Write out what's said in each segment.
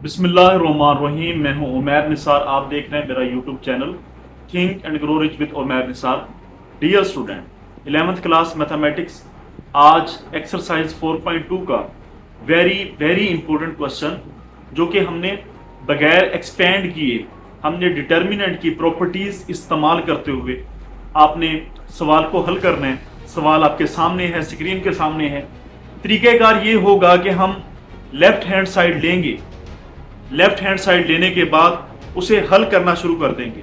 बिस्मिल्लाहिर्रहमानिर्रहीम। मैं हूं उमैर निसार। आप देख रहे हैं मेरा YouTube channel think and grow rich with Umair Nisar. Dear student, 11th class mathematics, आज एक्सरसाइज 4.2 का वेरी वेरी इंपॉर्टेंट क्वेश्चन, जो कि हमने बगैर एक्सपेंड किए हमने डिटर्मिनेंट की प्रॉपर्टीज इस्तेमाल करते हुए आपने सवाल को हल करना है। सवाल आपके सामने है, स्क्रीन के सामने है। तरीक़ेकार ये होगा कि हम लेफ्ट हैंड साइड लेंगे, लेफ्ट हैंड साइड लेने के बाद उसे हल करना शुरू कर देंगे।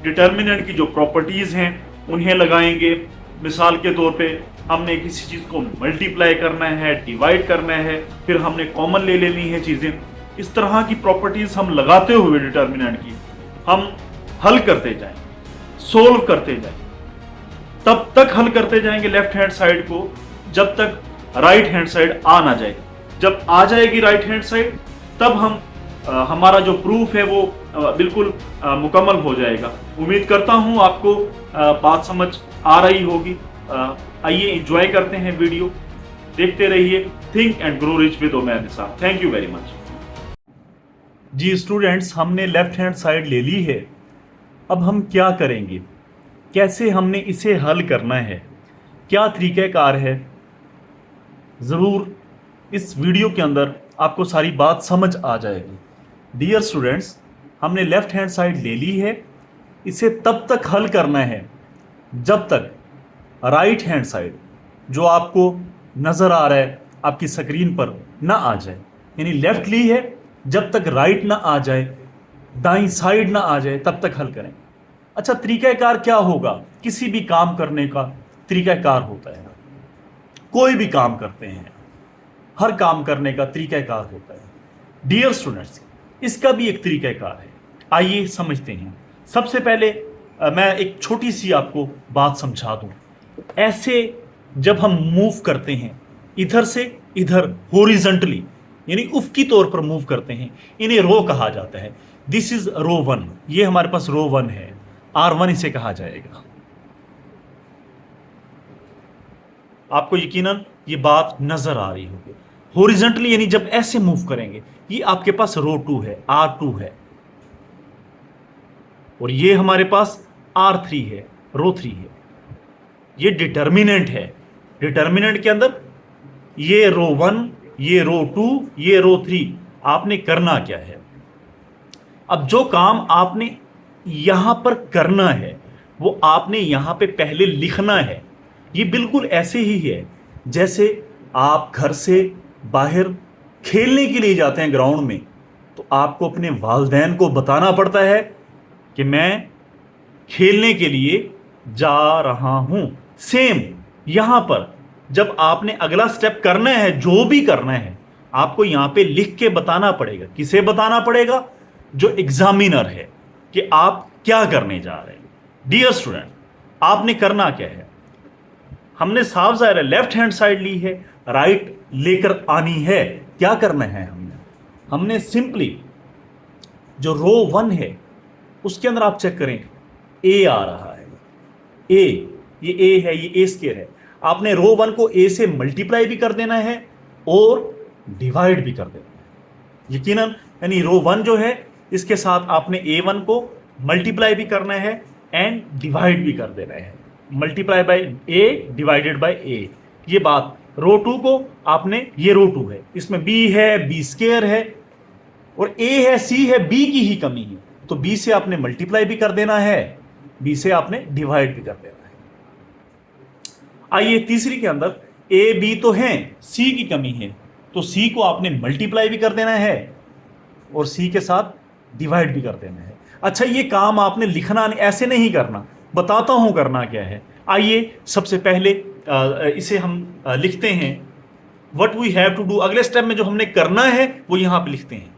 डिटर्मिनेंट की जो प्रॉपर्टीज हैं उन्हें लगाएंगे। मिसाल के तौर पे हमने किसी चीज़ को मल्टीप्लाई करना है, डिवाइड करना है, फिर हमने कॉमन ले लेनी है चीज़ें। इस तरह की प्रॉपर्टीज हम लगाते हुए डिटर्मिनेंट की हम हल करते जाएं, सोल्व करते जाएं। तब तक हल करते जाएंगे लेफ्ट हैंड साइड को जब तक राइट हैंड साइड आ ना जाए। जब आ जाएगी राइट हैंड साइड तब हम हमारा जो प्रूफ है वो बिल्कुल मुकम्मल हो जाएगा। उम्मीद करता हूँ आपको बात समझ आ रही होगी। आइए एंजॉय करते हैं वीडियो, देखते रहिए। Think and grow rich with Umair Nisar. Thank you very much. जी स्टूडेंट्स, हमने लेफ्ट हैंड साइड ले ली है। अब हम क्या करेंगे, कैसे हमने इसे हल करना है, क्या तरीक़ाकार है, ज़रूर इस वीडियो के अंदर आपको सारी बात समझ आ जाएगी। डियर स्टूडेंट्स, हमने लेफ्ट हैंड साइड ले ली है। इसे तब तक हल करना है जब तक राइट हैंड साइड जो आपको नज़र आ रहा है आपकी स्क्रीन पर ना आ जाए। यानी लेफ्ट ली है, जब तक राइट ना आ जाए, दाईं साइड ना आ जाए, तब तक हल करें। अच्छा, तरीक़ाकार क्या होगा? किसी भी काम करने का तरीक़ाकार होता है। कोई भी काम करते हैं, हर काम करने का तरीक़ाकार होता है। डियर स्टूडेंट्स, इसका भी एक तरीक़ाकार है। आइए समझते हैं। सबसे पहले मैं एक छोटी सी आपको बात समझा दूं। ऐसे जब हम मूव करते हैं इधर से इधर हॉरिजॉन्टली, यानी उफ़क़ी तौर पर मूव करते हैं, इन्हें रो कहा जाता है। दिस इज रो 1। ये हमारे पास रो 1 है, R1 इसे कहा जाएगा। आपको यकीनन ये बात नजर आ रही होगी। हॉरिजॉन्टली यानी जब ऐसे मूव करेंगे, ये आपके पास रो 2 है, R2 है, और ये हमारे पास R3 है, रो 3 है। ये डिटर्मिनेंट है। डिटर्मिनेंट के अंदर ये रो 1, ये रो 2, ये रो 3। आपने करना क्या है? अब जो काम आपने यहां पर करना है वो आपने यहां पे पहले लिखना है। ये बिल्कुल ऐसे ही है जैसे आप घर से बाहर खेलने के लिए जाते हैं ग्राउंड में, तो आपको अपने वालिदैन को बताना पड़ता है कि मैं खेलने के लिए जा रहा हूं। सेम यहां पर जब आपने अगला स्टेप करना है, जो भी करना है, आपको यहां पे लिख के बताना पड़ेगा। किसे बताना पड़ेगा? जो एग्जामिनर है, कि आप क्या करने जा रहे हैं। डियर स्टूडेंट, आपने करना क्या है? हमने साफ जाहिर है लेफ्ट हैंड साइड ली है, राइट लेकर आनी है। क्या करना है हमने सिंपली जो रो 1 है उसके अंदर आप चेक करें, ए आ रहा है। ए, ये ए है, ये ए स्क्वायर है। आपने रो 1 को ए से मल्टीप्लाई भी कर देना है और डिवाइड भी कर देना है यकीनन। यानी रो 1 जो है इसके साथ आपने A1 को मल्टीप्लाई भी करना है एंड डिवाइड भी कर देना है। Multiply by A divided by A. ये बात रो 2 को आपने, ये रो 2 है, इसमें b है, b स्क्वायर है, और a है, c है, b की ही कमी है, तो b से आपने मल्टीप्लाई भी कर देना है, b से आपने डिवाइड भी कर देना है। आइए तीसरी के अंदर a b तो हैं, c की कमी है, तो c को आपने मल्टीप्लाई भी कर देना है और c के साथ डिवाइड भी कर देना है। अच्छा, ये काम आपने लिखना ऐसे नहीं करना, बताता हूं करना क्या है। आइए सबसे पहले इसे हम लिखते हैं। What we have to do, अगले स्टेप में जो हमने करना है वो यहां पे लिखते हैं।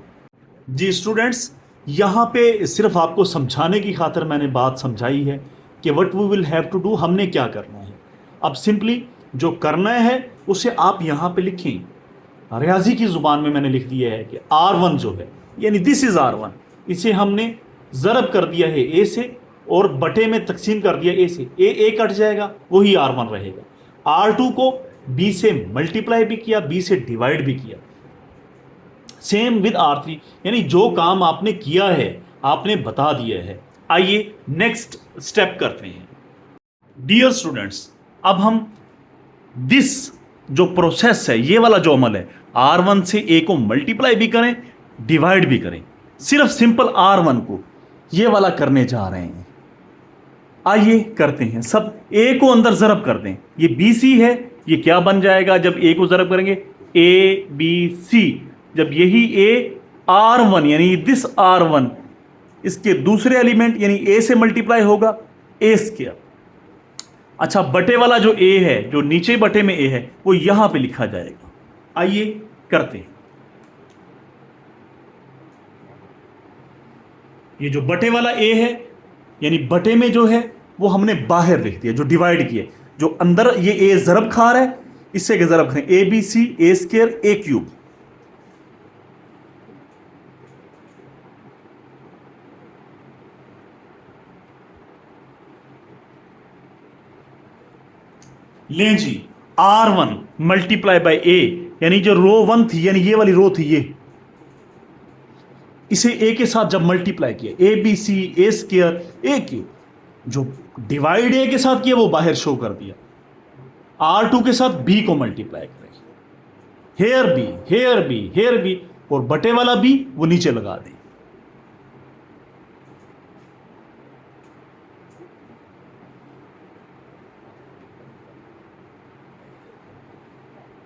जी स्टूडेंट्स, यहां पे सिर्फ आपको समझाने की खातिर मैंने बात समझाई है कि what we will have to do, हमने क्या करना है। अब सिंपली जो करना है उसे आप यहां पे लिखें। रियाजी की जुबान में मैंने लिख दिया है कि R1 जो है, यानी दिस इज R1, इसे हमने ज़रब कर दिया है ए से और बटे में तकसीम कर दिया ए से। ए कट जाएगा, वही R1 रहेगा। R2 को B से मल्टीप्लाई भी किया, B से डिवाइड भी किया। सेम विद R3, यानी जो काम आपने किया है आपने बता दिया है। आइए नेक्स्ट स्टेप करते हैं। डियर स्टूडेंट्स, अब हम दिस जो प्रोसेस है, ये वाला जो अमल है, R1 से A को मल्टीप्लाई भी करें, डिवाइड भी करें, सिर्फ सिंपल R1 को ये वाला करने जा रहे हैं। आइए करते हैं। सब A को अंदर जरब कर दें, ये BC है, ये क्या बन जाएगा जब A को जरब करेंगे? ABC। जब यही A R1 यानी दिस R1 इसके दूसरे एलिमेंट यानी A से मल्टीप्लाई होगा, A स्क्वायर। अच्छा, बटे वाला जो A है, जो नीचे बटे में A है, वो यहां पे लिखा जाएगा। आइए करते हैं। ये जो बटे वाला A है, यानी बटे में जो है वो हमने बाहर लिख दिया, जो डिवाइड किया। जो अंदर ये A जरब खा रहा है, इससे के जरब करें, ABC A square A cube. लें जी, R1 मल्टीप्लाई बाय A, यानी जो रो 1 थी, यानी ये वाली रो थी, ये इसे A के साथ जब मल्टीप्लाई किया, ABC A square A cube. जो डिवाइड A के साथ किया वो बाहर शो कर दिया। R2 के साथ B को मल्टीप्लाई करें, here B here B here B, और बटे वाला B वो नीचे लगा दें।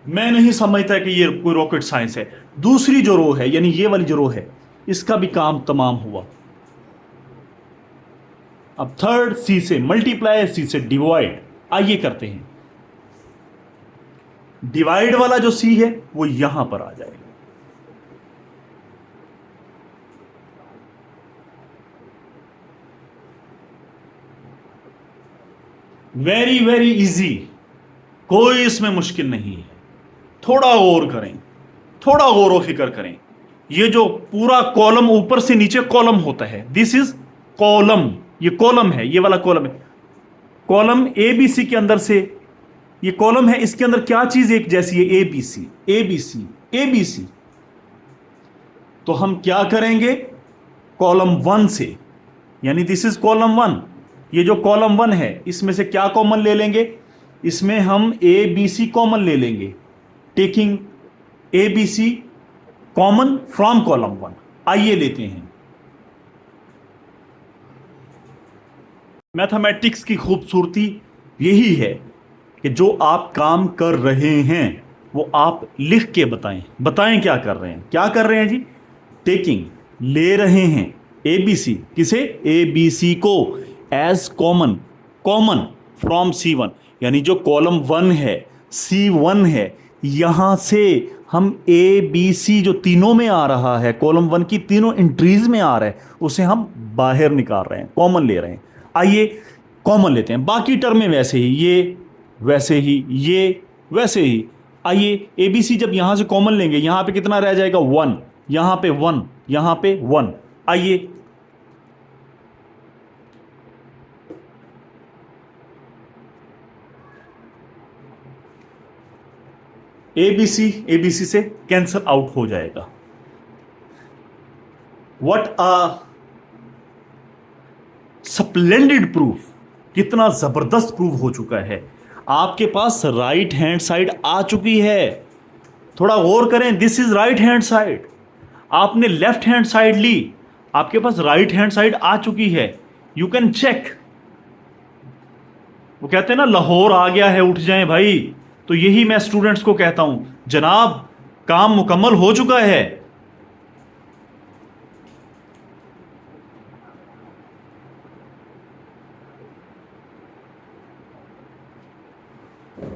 मैं नहीं समझता कि ये कोई रॉकेट साइंस है। दूसरी जो रो है, यानी ये वाली जो रो है, इसका भी काम तमाम हुआ। अब थर्ड C से मल्टीप्लाई, C से डिवाइड। आइए करते हैं। डिवाइड वाला जो C है वो यहां पर आ जाएगा। वेरी वेरी इजी, कोई इसमें मुश्किल नहीं है। थोड़ा गौर करें, थोड़ा गौर व फिक्र करें। ये जो पूरा कॉलम ऊपर से नीचे कॉलम होता है, दिस इज कॉलम, ये कॉलम है, ये वाला कॉलम है। कॉलम ABC के अंदर से ये कॉलम है, इसके अंदर क्या चीज एक जैसी है? ABC ABC ABC। तो हम क्या करेंगे? कॉलम 1 से, यानी दिस इज कॉलम 1, ये जो कॉलम 1 है इसमें से क्या कॉमन ले लेंगे? इसमें हम ABC कॉमन ले लेंगे, taking ABC common from column 1। आइए लेते हैं। मैथमेटिक्स की खूबसूरती यही है कि जो आप काम कर रहे हैं वो आप लिख के बताएं क्या कर रहे हैं। क्या कर रहे हैं जी? टेकिंग, ले रहे हैं ABC, किसे? ABC को as common, common from C1, यानी जो कॉलम 1 है, C1 है, यहां से हम ABC जो तीनों में आ रहा है, कॉलम 1 की तीनों एंट्रीज में आ रहा है, उसे हम बाहर निकाल रहे हैं, कॉमन ले रहे हैं। आइए कॉमन लेते हैं। बाकी टर्म में वैसे ही, ये वैसे ही, ये वैसे ही। आइए ABC जब यहां से कॉमन लेंगे, यहां पे कितना रह जाएगा? 1, यहां पे 1, यहां पे 1। आइए ABC से कैंसल आउट हो जाएगा। व्हाट अ स्प्लेंडेड प्रूफ, कितना जबरदस्त प्रूफ हो चुका है। आपके पास राइट हैंड साइड आ चुकी है। थोड़ा गौर करें, this is right hand side. आपने लेफ्ट हैंड साइड ली, आपके पास राइट हैंड साइड आ चुकी है। You can check. वो कहते हैं ना, लाहौर आ गया है, उठ जाएं भाई। तो यही मैं स्टूडेंट्स को कहता हूं, जनाब काम मुकम्मल हो चुका है।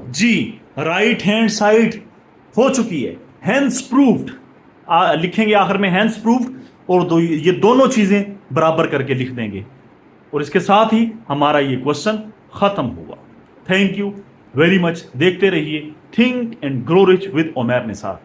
जी, राइट हैंड साइड हो चुकी है, हैंस प्रूव्ड। लिखेंगे आखिर में हैंस प्रूव्ड, और ये दोनों चीजें बराबर करके लिख देंगे, और इसके साथ ही हमारा ये क्वेश्चन खत्म हुआ। Thank you very much. देखते रहिए think and grow rich with Umair Nisar.